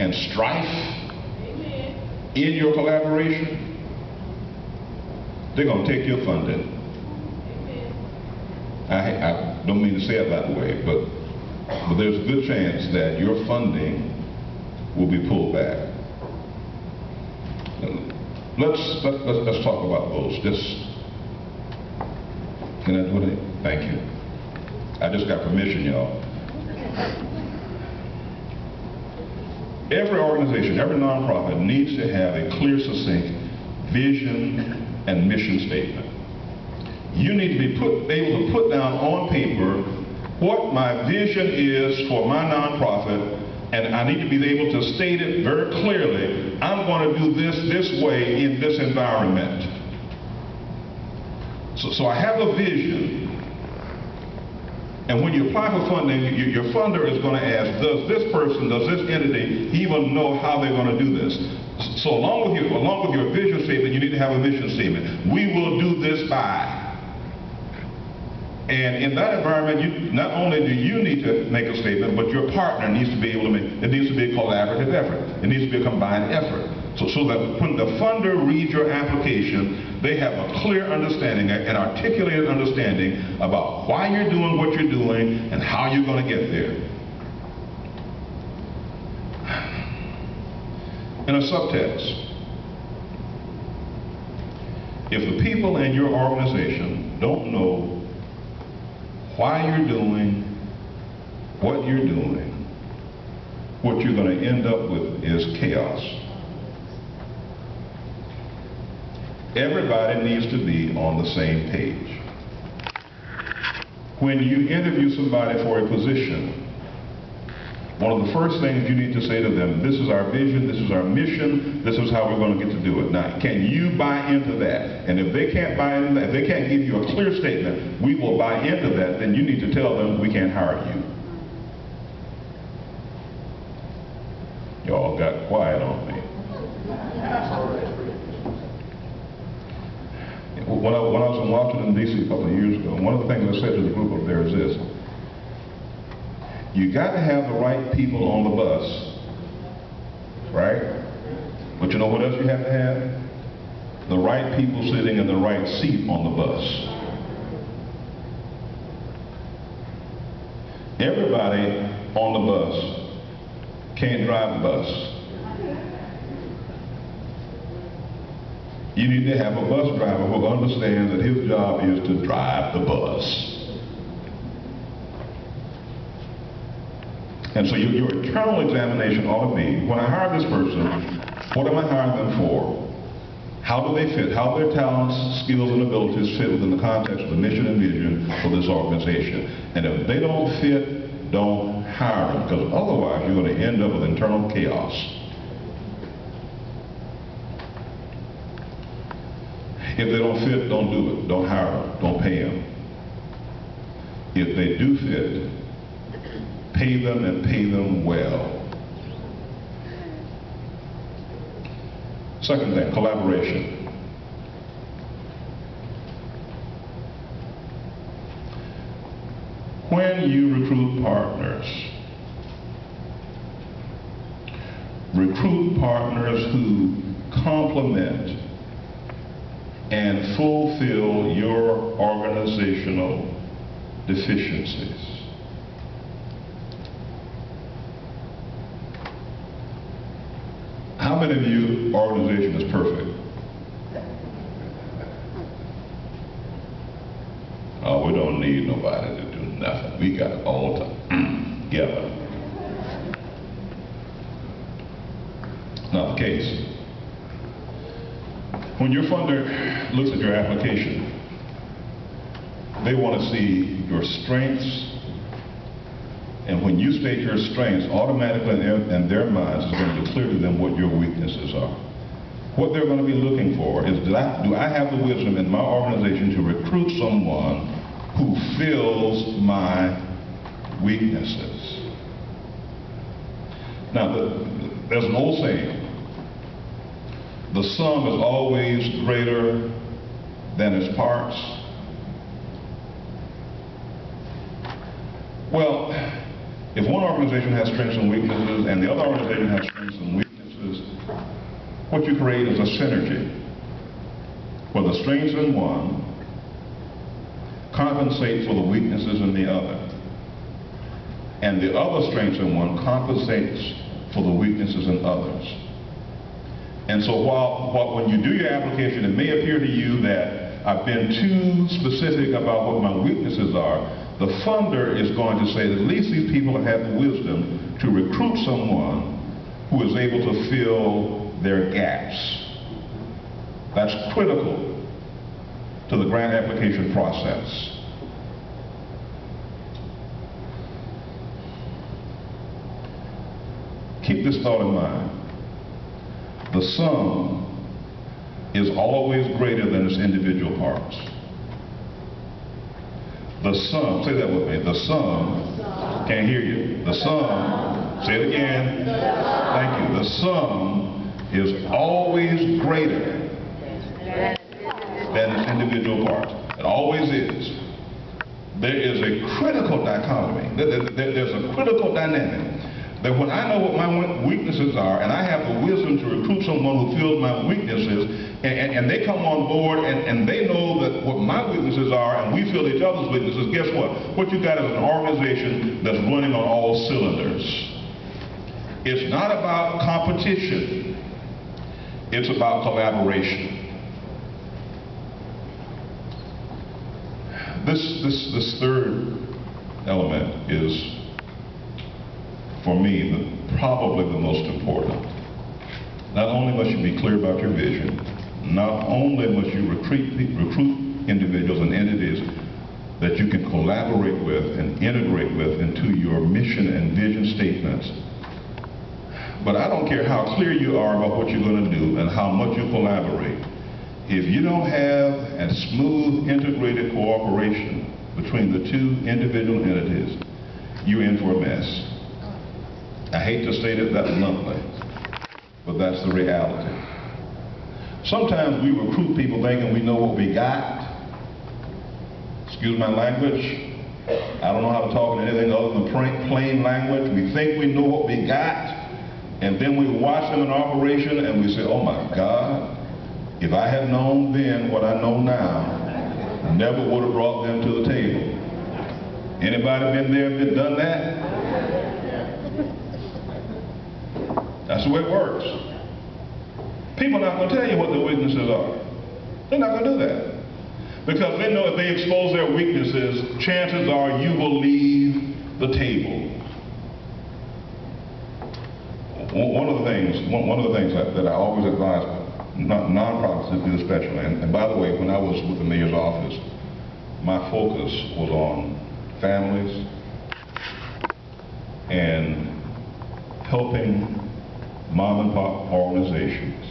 and strife in your collaboration, they're going to take your funding. I don't mean to say it that way, but there's a good chance that your funding will be pulled back. Let's talk about those. Can I do it? Thank you. I just got permission, y'all. Every organization, every nonprofit needs to have a clear, succinct vision and mission statement. You need to be able to put down on paper what my vision is for my nonprofit, and I need to be able to state it very clearly. I'm going to do this way in this environment. So I have a vision, and when you apply for funding, your funder is going to ask, does this entity even know how they're going to do this? So along with your vision statement, you need to have a mission statement. We will do this by. And in that environment, not only do you need to make a statement, but your partner needs to be able to make it. It needs to be a collaborative effort. It needs to be a combined effort. So that when the funder reads your application, they have a clear understanding, an articulated understanding about why you're doing what you're doing and how you're going to get there. In a subtext, if the people in your organization don't know why you're doing what you're doing, what you're going to end up with is chaos. Everybody needs to be on the same page. When you interview somebody for a position, one of the first things you need to say to them, this is our vision, this is our mission, this is how we're going to get to do it. Now, can you buy into that? And if they can't buy into that, if they can't give you a clear statement, we will buy into that, then you need to tell them we can't hire you. Y'all got quiet on me. When I was in Washington, D.C. a couple of years ago, one of the things I said to the group up there is this: you got to have the right people on the bus, right? But you know what else you have to have? The right people sitting in the right seat on the bus. Everybody on the bus can't drive the bus. You need to have a bus driver who understands that his job is to drive the bus. And so your internal examination ought to be, when I hire this person, what am I hiring them for? How do they fit? How do their talents, skills, and abilities fit within the context of the mission and vision for this organization? And if they don't fit, don't hire them, because otherwise you're going to end up with internal chaos. If they don't fit, don't do it. Don't hire them. Don't pay them. If they do fit, pay them and pay them well. Second thing, collaboration. When you recruit partners who complement and fulfill your organizational deficiencies. How many of you organization is perfect? Oh, we don't need nobody to do nothing. We got it all the time together. Not the case. When your funder looks at your application, they want to see your strengths, and when you state your strengths, automatically in their minds it's going to be clear to them what your weaknesses are. What they're going to be looking for is, do I have the wisdom in my organization to recruit someone who fills my weaknesses? Now, there's an old saying, the sum is always greater than its parts. Well, If one organization has strengths and weaknesses and the other organization has strengths and weaknesses, what you create is a synergy where the strengths in one compensate for the weaknesses in the other, and the other strengths in one compensates for the weaknesses in others. And so when you do your application, it may appear to you that I've been too specific about what my weaknesses are. The funder is going to say that at least these people have had the wisdom to recruit someone who is able to fill their gaps. That's critical to the grant application process. Keep this thought in mind. The sum is always greater than its individual parts. The sum, say that with me, the sum, can't hear you, the sum, say it again, thank you, the sum is always greater than its individual parts. It always is. There is a critical dichotomy, there's a critical dynamic that when I know what my weaknesses are and I have the wisdom to recruit someone who fills my weaknesses, and they come on board and they know that what my weaknesses are and we fill each other's weaknesses, guess what? What you got is an organization that's running on all cylinders. It's not about competition. It's about collaboration. This third element is, for me, probably the most important. Not only must you be clear about your vision, not only must you recruit individuals and entities that you can collaborate with and integrate with into your mission and vision statements, but I don't care how clear you are about what you're going to do and how much you collaborate. If you don't have a smooth, integrated cooperation between the two individual entities, you're in for a mess. I hate to state it that bluntly, but that's the reality. Sometimes we recruit people thinking we know what we got. Excuse my language. I don't know how to talk in anything other than plain language. We think we know what we got, and then we watch them in operation and we say, oh my God, if I had known then what I know now, I never would have brought them to the table. Anybody been there and done that? That's the way it works. People are not going to tell you what their weaknesses are. They're not going to do that. Because they know if they expose their weaknesses, chances are you will leave the table. One of the things that I always advise nonprofits to do especially, and by the way, when I was with the mayor's office, my focus was on families and helping mom and pop organizations